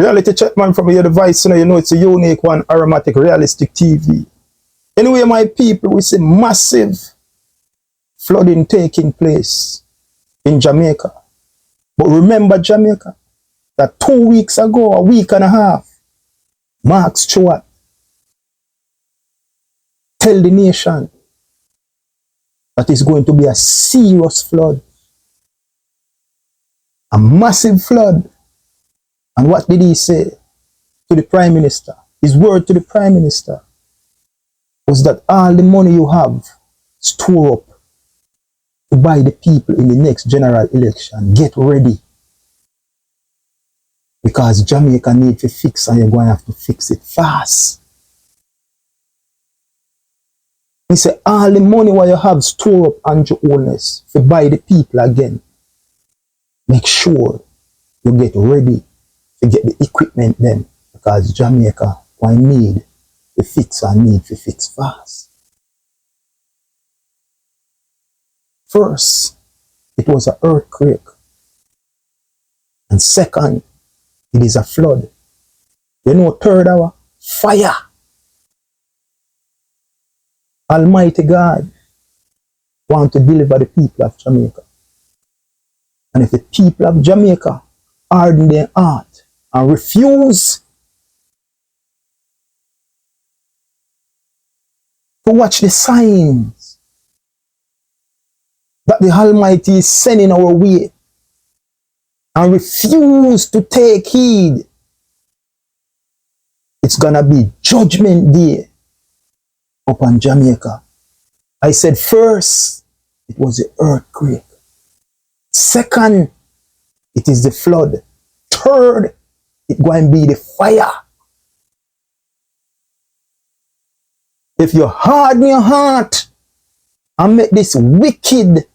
Reality check, man, from your device, you know it's a unique one, aromatic, realistic TV. Anyway, my people, we see massive flooding taking place in Jamaica. But remember Jamaica, that 2 weeks ago, a week and a half, Mark Stewart tell the nation that it's going to be a serious flood. A massive flood. And what did he say to the Prime Minister? His word to the Prime Minister was that all the money you have, store up to buy the people in the next general election. Get ready. Because Jamaica need to fix and you're going to have to fix it fast. He said, all the money what you have, store up and your owners to buy the people again. Make sure you get ready to get the equipment then. Because Jamaica will need to fix and need to fix fast. First, it was an earthquake. And second, it is a flood. You know, third hour, fire. Almighty God want to deliver the people of Jamaica. And if the people of Jamaica harden their heart and refuse to watch the signs that the Almighty is sending our way and refuse to take heed, it's gonna be judgment day upon Jamaica. I said first, it was the earthquake. Second, it is the flood. Third, it's going to be the fire. If you harden your heart and make this wicked,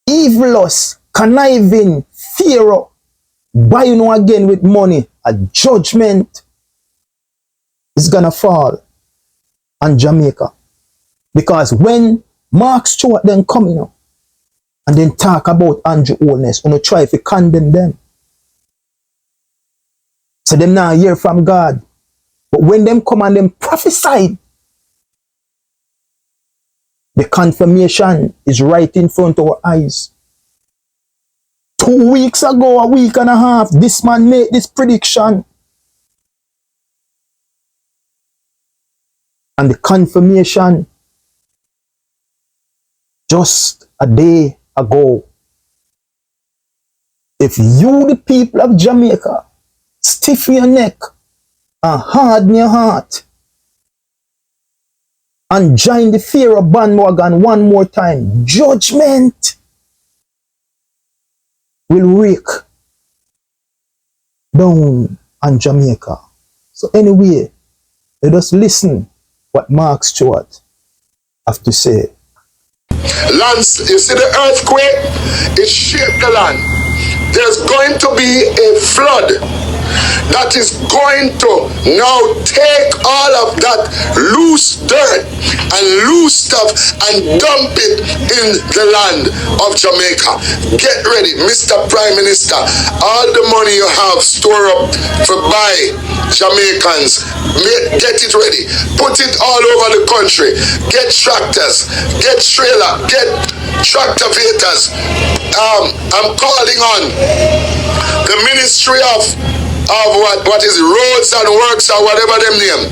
evilous, conniving Pharaoh buy you again with money, a judgment is gonna fall on Jamaica. Because when Mark Stewart then coming up and then talk about Andrew Holness, when you try to condemn them, so them now hear from God. But when them come and them prophesy, the confirmation is right in front of our eyes. 2 weeks ago, a week and a half, this man made this prediction. And the confirmation just a day ago. If you, the people of Jamaica, stiffen your neck and harden your heart and join the Pharaoh bandwagon one more time, judgment will wreak down on Jamaica. So anyway, let us listen what Mark Stewart have to say. Lands, you see the earthquake? It shaped the land. There's going to be a flood that is going to now take all of that loose dirt and loose stuff and dump it in the land of Jamaica. Get ready, Mr. Prime Minister. All the money you have, store up for buy Jamaicans. Get it ready. Put it all over the country. Get tractors, get trailer, get tractor vehicles. I'm calling on the Ministry of what is it, roads and works or whatever them name,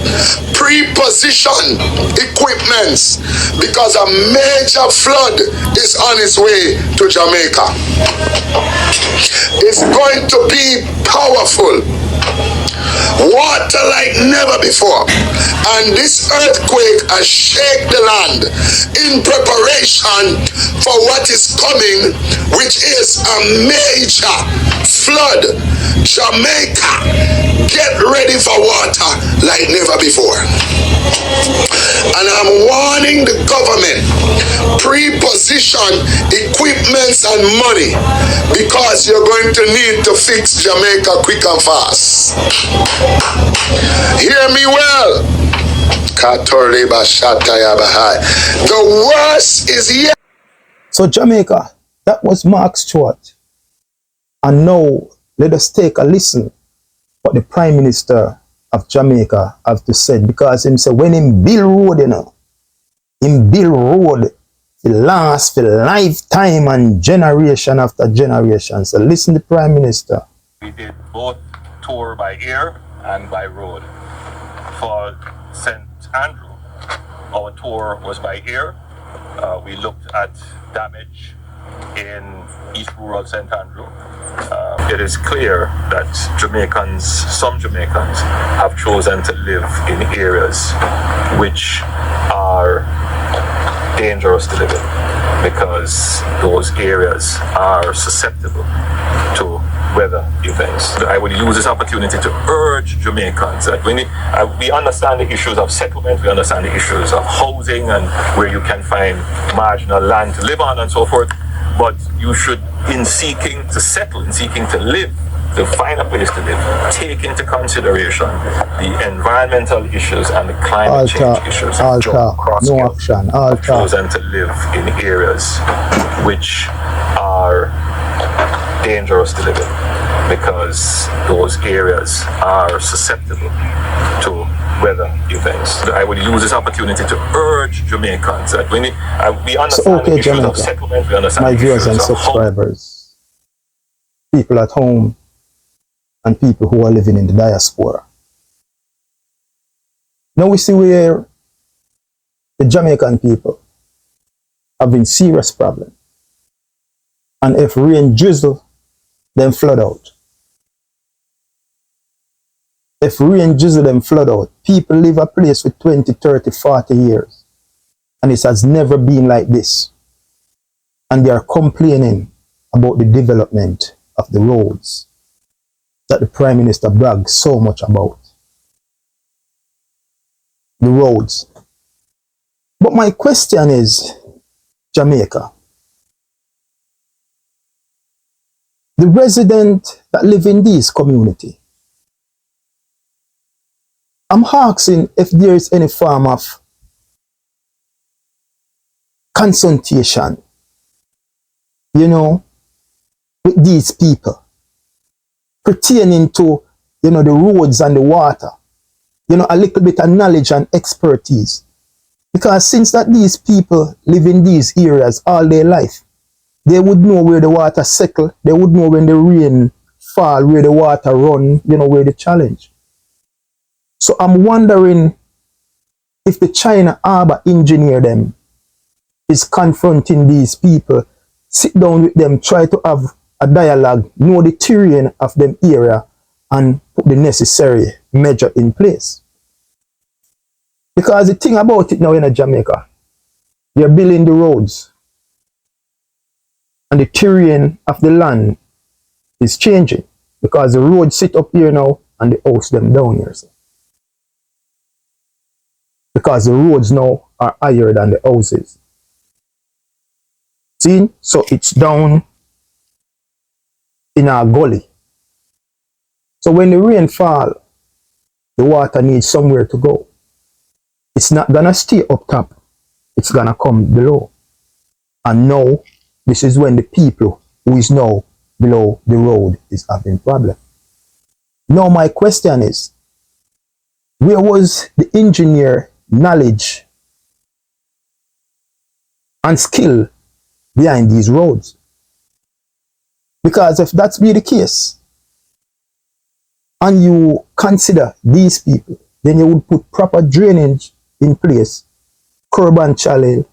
pre-position equipments, because a major flood is on its way to Jamaica. It's going to be powerful, water like never before, and this earthquake has shaken the land in preparation for what is coming, which is a major flood. Jamaica, get ready for water like never before. And I'm warning the government, pre-position equipments and money, because you're going to need to fix Jamaica quick and fast. Hear me well. The worst is yet. So Jamaica, that was Mark Stewart. And now let us take a listen what the Prime Minister of Jamaica have to say, because him say when him build road, you know, him build road it last for lifetime and generation after generation. So listen to the Prime Minister. We did both tour by air and by road. For St. Andrew, our tour was by air. We looked at damage in East Rural St. Andrew. It is clear that some Jamaicans have chosen to live in areas which are dangerous to live in because those areas are susceptible to weather events. I would use this opportunity to urge Jamaicans that we understand the issues of settlement, we understand the issues of housing and where you can find marginal land to live on and so forth, but you should, in seeking to settle, in seeking to live, to find a place to live, take into consideration the environmental issues and the climate change issues. No action. Chosen to live in areas which are dangerous to live in because those areas are susceptible to weather events. I would use this opportunity to urge Jamaicans that we understand the issues of settlement, we understand my the viewers and issues of subscribers, people at home, and people who are living in the diaspora. Now we see where the Jamaican people having serious problem. And if rain drizzle, then flood out. If rain drizzle, then flood out. People live a place for 20, 30, 40 years. And it has never been like this. And they are complaining about the development of the roads that the Prime Minister brags so much about. The roads. But my question is, Jamaica, the resident that live in this community, I'm asking if there is any form of consultation, you know, with these people pertaining to, you know, the roads and the water, you know, a little bit of knowledge and expertise. Because since that these people live in these areas all their life, they would know where the water settle, they would know when the rain fall, where the water run, you know, where the challenge. So I'm wondering if the China Harbour engineer them is confronting these people, sit down with them, try to have a dialogue, know the terrain of them area, and put the necessary measure in place. Because the thing about it now in Jamaica, you're building the roads, and the terrain of the land is changing, because the roads sit up here now, and the house them down here. So. Because the roads now are higher than the houses. See? So it's down in our gully. So when the rain fall, the water needs somewhere to go. It's not gonna stay up top. It's gonna come below. And now, this is when the people who is now below the road is having problem. Now my question is, where was the engineer knowledge and skill behind these roads? Because if that's be the case, and you consider these people, then you would put proper drainage in place, curb and channel,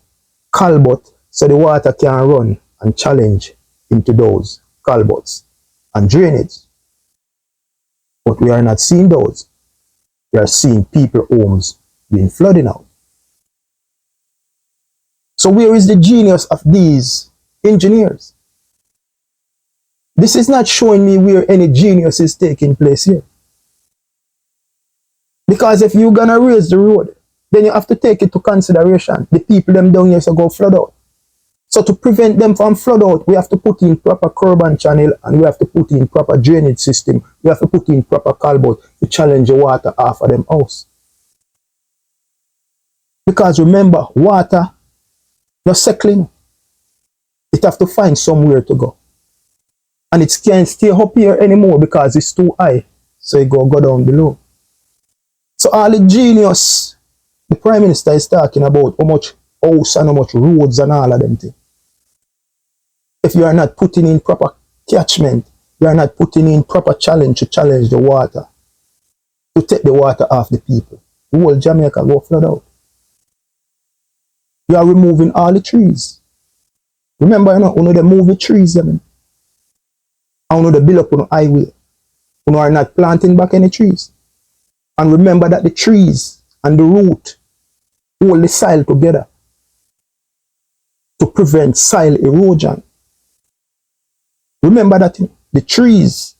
culvert, so the water can run and challenge into those culverts and drainage. But we are not seeing those. We are seeing people homes being flooded out. So where is the genius of these engineers? This is not showing me where any genius is taking place here. Because if you're gonna raise the road, then you have to take it to consideration. The people them down here so go flood out. So to prevent them from flood out, we have to put in proper curb and channel, and we have to put in proper drainage system. We have to put in proper culvert to challenge the water off of them house. Because remember, water, not settling. It have to find somewhere to go. And it can't stay up here anymore because it's too high. So it go down below. So all the genius, the Prime Minister is talking about how much house and how much roads and all of them things. If you are not putting in proper catchment, you are not putting in proper challenge to challenge the water, to take the water off the people, the whole Jamaica go flood out. You are removing all the trees. Remember, you know they move the trees, I mean. And they build up on the highway. You are not planting back any trees. And remember that the trees and the root hold the soil together to prevent soil erosion. Remember that the trees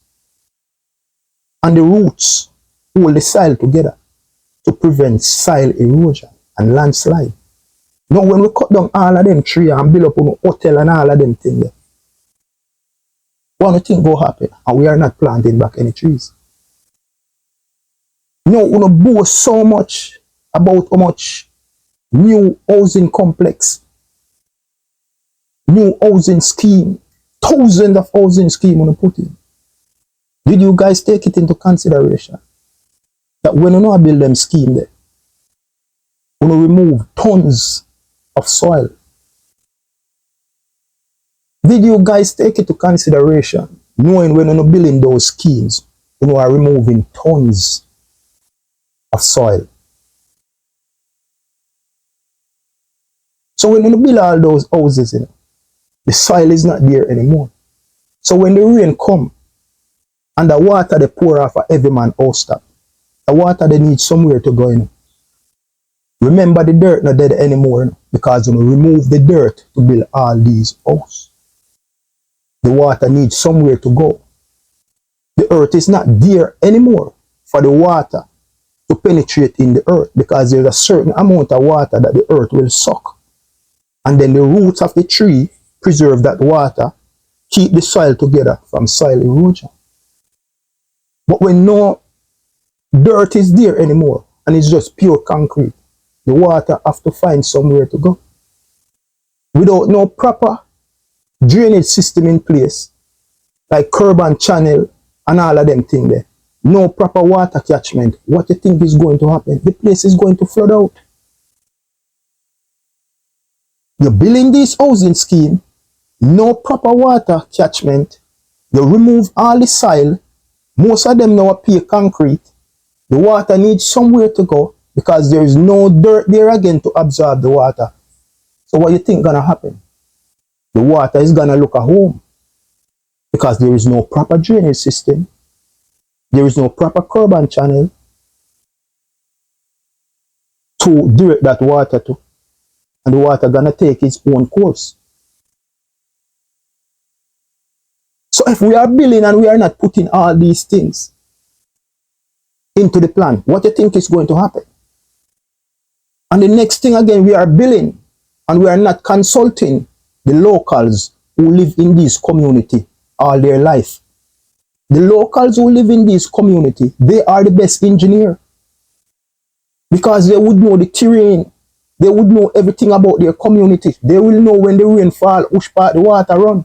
and the roots hold the soil together to prevent soil erosion and landslide. Now when we cut down all of them trees and build up on a hotel and all of them things, what do you think will happen? And we are not planting back any trees. Now we boast so much about how much new housing complex, new housing scheme, thousands of housing scheme on put in. Did you guys take it into consideration that when you build them scheme there, you remove tons of soil? Did you guys take it into consideration knowing when you're building those schemes, you are removing tons of soil? So when you build all those houses, the soil is not there anymore. So when the rain come and the water they pour off of every man house top, the water they need somewhere to go in. Remember, the dirt not dead anymore because you remove the dirt to build all these houses. The water needs somewhere to go. The earth is not there anymore for the water to penetrate in the earth because there's a certain amount of water that the earth will suck. And then the roots of the tree preserve that water, keep the soil together from soil erosion. But when no dirt is there anymore and it's just pure concrete, the water have to find somewhere to go. Without no proper drainage system in place, like curb and channel and all of them things there, no proper water catchment, what do you think is going to happen? The place is going to flood out. You're building this housing scheme, no proper water catchment, you remove all the soil, most of them now appear concrete, the water needs somewhere to go because there is no dirt there again to absorb the water. So what do you think gonna happen? The water is gonna look at home because there is no proper drainage system, there is no proper curb and channel to direct that water to, and the water gonna take its own course. So if we are building and we are not putting all these things into the plan, what do you think is going to happen? And the next thing again, we are building and we are not consulting the locals who live in this community all their life. The locals who live in this community, they are the best engineer because they would know the terrain. They would know everything about their community. They will know when the rain fall, which part the water run.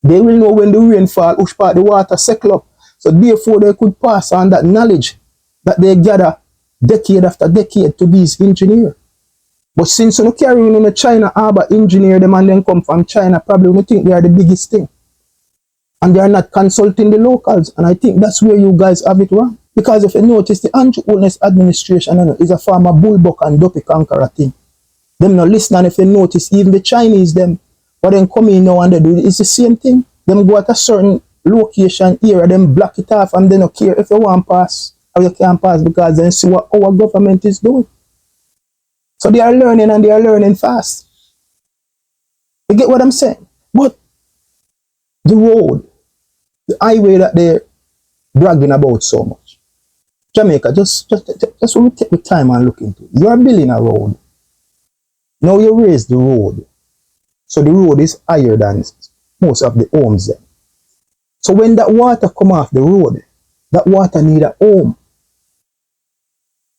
They will know when the rain fall, which part the water settle up. So therefore they could pass on that knowledge that they gather decade after decade to these engineers. But since you carry on a China harbor engineer, them and then come from China, probably you think they are the biggest thing. And they are not consulting the locals. And I think that's where you guys have it wrong. Because if you notice, the Andrew Holness administration is a form of bullbuck and dopey conqueror thing. Them not listening. If you notice, even the Chinese, them, what them come in now and they do, it's the same thing. Them go at a certain location area, them block it off and they don't care if you want to pass or you can't pass because then see what our government is doing. So they are learning and they are learning fast. You get what I'm saying? But the road, the highway that they're bragging about so much, Jamaica, just when we take the time and look into it. You are building a road. Now you raise the road. So the road is higher than most of the homes there. So when that water come off the road, that water need a home.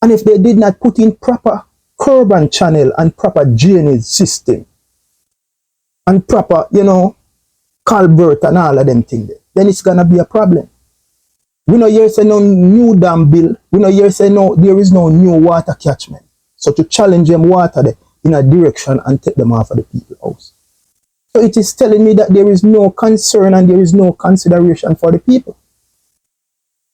And if they did not put in proper curb and channel and proper drainage system and proper, culvert and all of them things, then it's gonna be a problem. We no hear say no new dam bill. We no hear say no, there is no new water catchment. So to challenge them water there in a direction and take them off of the people's house. So it is telling me that there is no concern and there is no consideration for the people.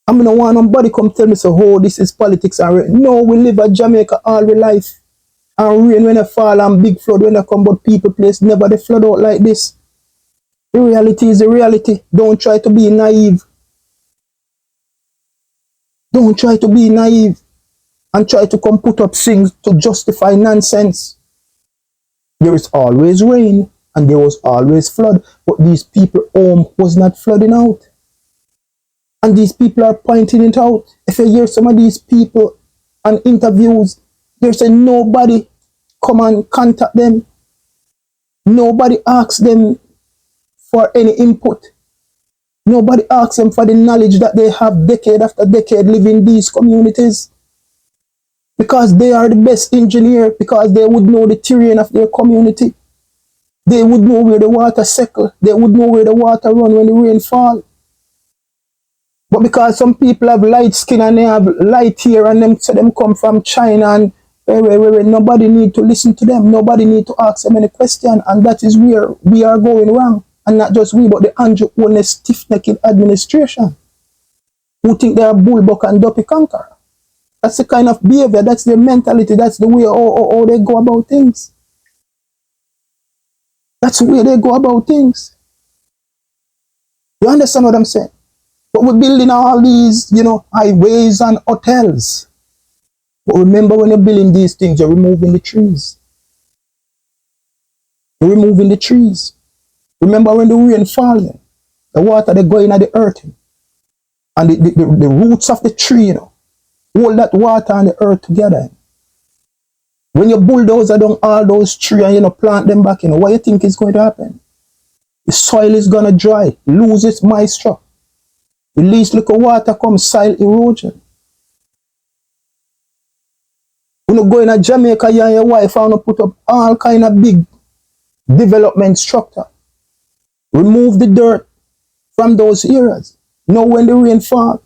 I mean, no want nobody come tell me so, oh, this is politics and rain. No, we live at Jamaica all our life. And rain when they fall and big flood when they come, but people place never they flood out like this. The reality is the reality. Don't try to be naive. Don't try to be naive and try to come put up things to justify nonsense. There is always rain and there was always flood, but these people home was not flooding out. And these people are pointing it out. If you hear some of these people on interviews, they say nobody come and contact them. Nobody asks them for any input. Nobody asks them for the knowledge that they have decade after decade living in these communities. Because they are the best engineer, because they would know the terrain of their community. They would know where the water settle. They would know where the water run when the rain fall. But because some people have light skin and they have light hair and them, so them come from China and nobody need to listen to them. Nobody need to ask them any question. And that is where we are going wrong. And not just we, but the Andrew Holness stiff-necked administration who think they are bullbuck and duppy conqueror. That's the kind of behavior, that's their mentality, that's the way how they go about things. That's the way they go about things. You understand what I'm saying? But we're building all these, highways and hotels. But remember, when you're building these things, you're removing the trees. You're removing the trees. Remember when the rain falls, the water they go into the earth. And the roots of the tree, hold that water and the earth together. When you bulldoze down all those trees and plant them back, what do you think is going to happen? The soil is going to dry, lose its moisture. The least little water comes, soil erosion. When you go in Jamaica, you and your wife and you put up all kind of big development structure. Remove the dirt from those areas. Now when the rain falls,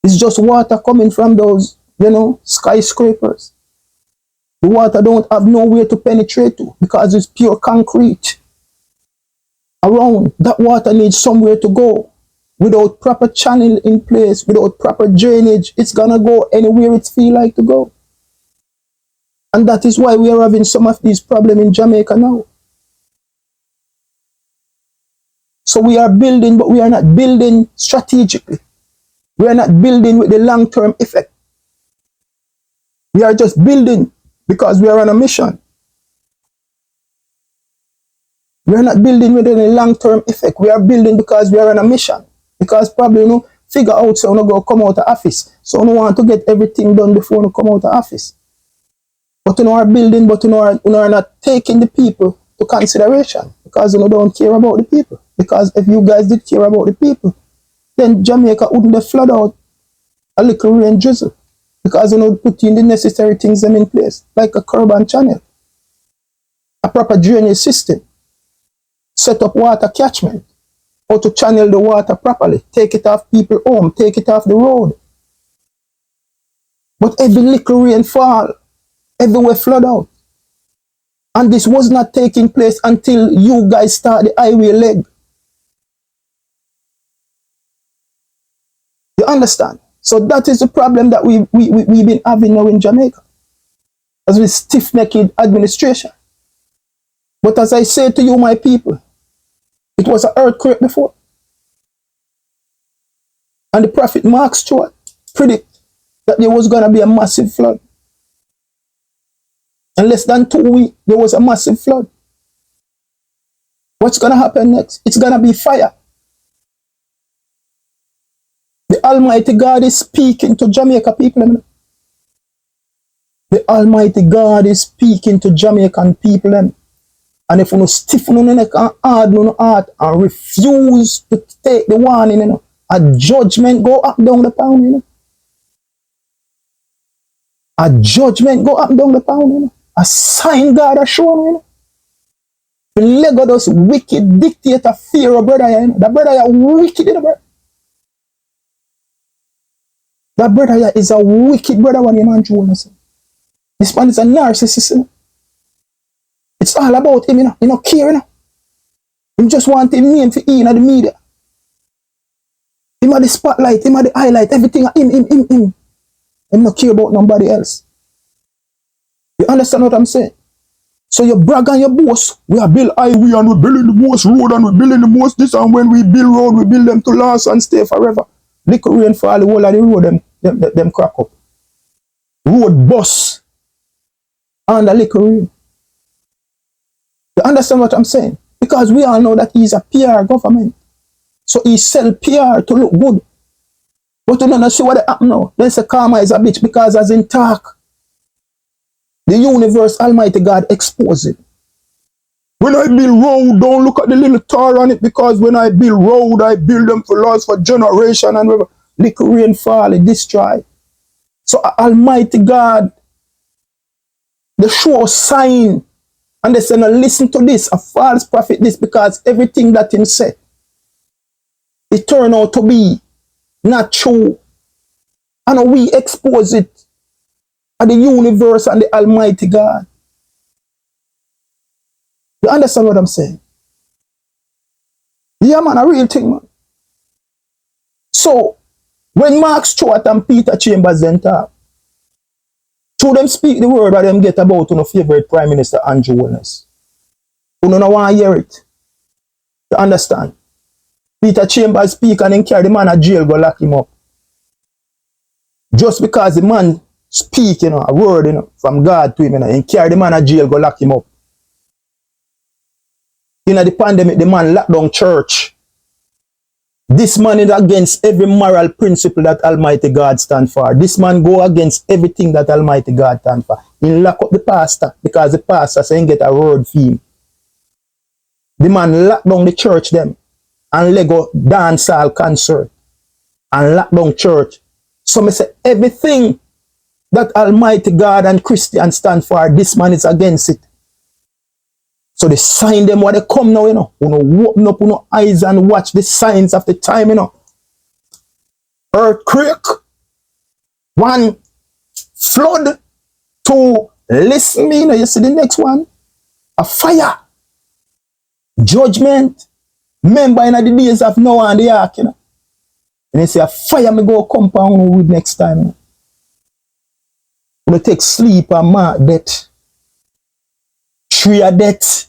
it's just water coming from those, skyscrapers. The water don't have nowhere to penetrate to because it's pure concrete. Around, that water needs somewhere to go. Without proper channel in place, without proper drainage, it's gonna go anywhere it feels like to go. And that is why we are having some of these problems in Jamaica now. So we are building, but we are not building strategically. We are not building with the long-term effect. We are just building because we are on a mission. We are not building with any long-term effect. We are building because we are on a mission. Because probably, figure out so go come out of office. So we want to get everything done before we come out of office. But are building, but are not taking the people to consideration. Because don't care about the people. Because if you guys did care about the people, then Jamaica wouldn't have flood out a little rain drizzle. Because put in the necessary things them in place. Like a curb and channel. A proper drainage system. Set up water catchment. How to channel the water properly. Take it off people's home. Take it off the road. But every little rainfall, everywhere flood out. And this was not taking place until you guys start the highway leg. You understand? So that is the problem that we've been having now in Jamaica. As with stiff-necked administration. But as I say to you, my people, it was an earthquake before. And the prophet Mark Stewart predict that there was going to be a massive flood. In less than 2 weeks, there was a massive flood. What's going to happen next? It's going to be fire. The Almighty God is speaking to Jamaica people. The Almighty God is speaking to Jamaican people. And if you stiffen your neck and hard your heart and refuse to take the warning, a judgment go up down the pound. A judgment go up down the pound. A sign God has shown. The leg of those wicked dictator Pharaoh brother. The brother is wicked. That brother here is a wicked brother when you man Jonas. This man is a narcissist. You know? It's all about him, you know. He don't care, you know. He just want him name for in the media. Him at the spotlight, him at the highlight, everything him. Him not care about nobody else. You understand what I'm saying? So you brag and you boast. We are build highway and we building the most road and we building the most this, and when we build road, we build them to last and stay forever. Little rain fall, the whole of the road, them crack up. Road bus and a little rain. You understand what I'm saying? Because we all know that he's a PR government. So he sell PR to look good. But you don't see what happen now. They say karma is a bitch because as in talk, the universe, Almighty God, expose it. When I build road, don't look at the little tar on it, because when I build road, I build them for last for generation and whatever. Little rain fall, it destroy. So Almighty God, they show a sign, and they say, now listen to this, a false prophet this, because everything that him said, it turned out to be not true. And we expose it at the universe and the Almighty God. You understand what I'm saying? Yeah, man, a real thing, man. So, when Mark Stewart and Peter Chambers then talk, through them speak the word that them get about your favorite Prime Minister Andrew Willis. You don't want to hear it. You understand? Peter Chambers speak and then carry the man to jail, go lock him up. Just because the man speak, you know, a word, you know, from God to him, you know, and carry the man to jail, go lock him up. In the pandemic, the man locked down church. This man is against every moral principle that Almighty God stand for. This man go against everything that Almighty God stand for. He lock up the pastor because the pastor saying get a word for him. The man lock down the church them and Lego dance hall concert and lock down church. So me say everything that Almighty God and Christian stand for, this man is against it. So they sign them what they come now, you know. You know, open up your eyes and watch the signs of the time, you know. Earthquake. 1, flood. 2, listen me, you know. You see the next one? A fire. Judgment. Remember in the days of Noah and the ark, you know. And they say a fire may go compound with next time. You know. We take sleep and mark death. Tree of death.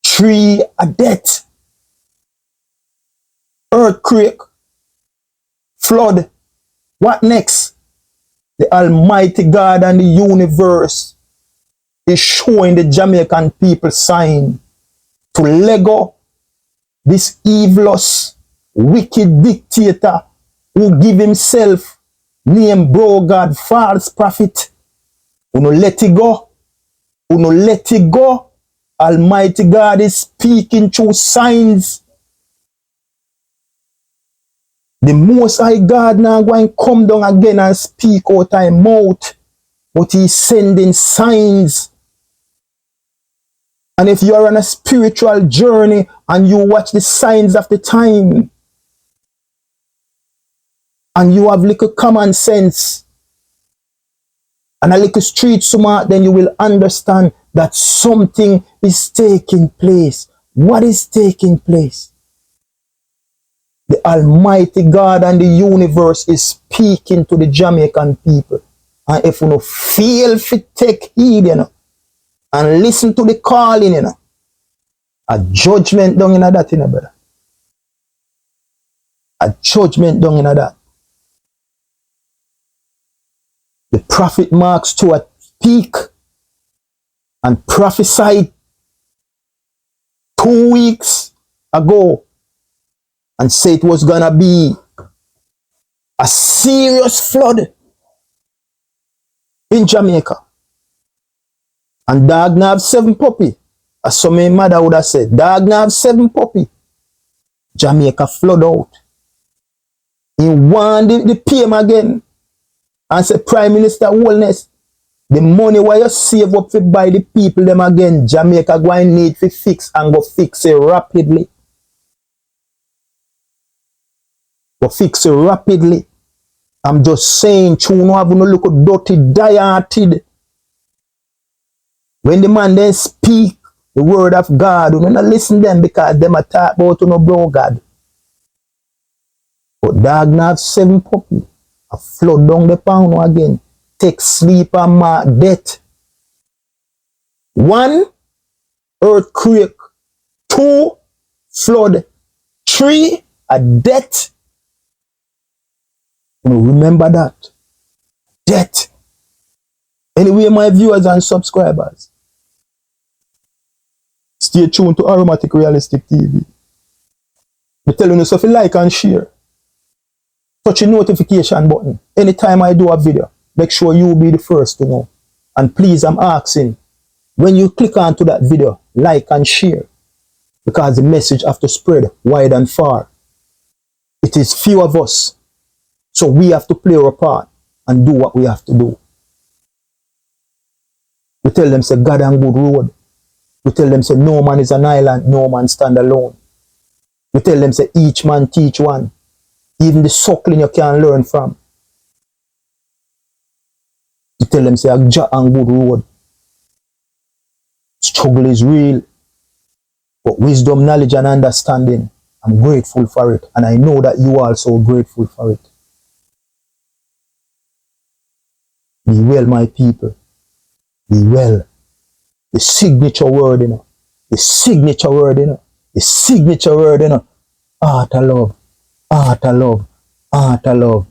Tree of death. Earthquake. Flood. What next? The Almighty God and the universe is showing the Jamaican people sign to let go this evilous, wicked dictator who give himself name bro God, false prophet. Uno let it go. Uno let it go. Almighty God is speaking through signs. The Most High God now going to come down again and speak out of his mouth. But he's sending signs. And if you're on a spiritual journey and you watch the signs of the time, and you have little common sense and a little street smart, then you will understand that something is taking place. What is taking place? The Almighty God and the universe is speaking to the Jamaican people. And if you feel fit, take heed, you know, and listen to the calling, you know, a judgment down in that, you know, brother. A judgment down in that. The prophet Mark Stewart speak and prophesied 2 weeks ago and said it was gonna be a serious flood in Jamaica. And dog now have 7 puppy. As some mother would have said, dog now have 7 puppy. Jamaica flood out. He wanted the PM again and said, Prime Minister Wellness, the money where you save up to buy the people them again, Jamaica going need to fix and go fix it rapidly. Go fix it rapidly. I'm just saying, you know, have no look dirty, die-hearted. When the man then speak the word of God, we not listen them because them a talk about no blow God. But dog now have 7 puppy. A flood down the pound again. Take sleep and mark death. 1, earthquake. 2, flood. 3, a death. You know, remember that. Death. Anyway, my viewers and subscribers, stay tuned to Aromatic Realistic TV. I tell you so if you like and share, touch the notification button. Anytime I do a video, make sure you be the first to know. And please, I'm asking, when you click onto that video, like and share, because the message have to spread wide and far. It is few of us, so we have to play our part and do what we have to do. We tell them, say, God and good road. We tell them, say, no man is an island, no man stand alone. We tell them, say, each man teach one. Even the suckling you can learn from. We tell them, say, a Jah and good road. Struggle is real. But wisdom, knowledge, and understanding, I'm grateful for it. And I know that you are also grateful for it. Be well, my people. Be well. The signature word, you know. The signature word, you know. The signature word, you know. Art of love. Art of love. Art of love.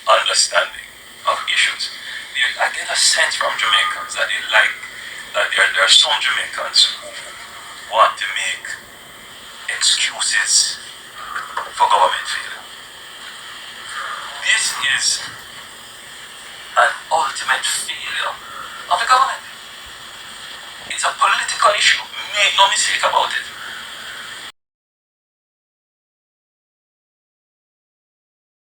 Understanding of issues. I get a sense from Jamaicans that they like that there are some Jamaicans who want to make excuses for government failure. This is an ultimate failure of the government. It's a political issue. Make no mistake about it.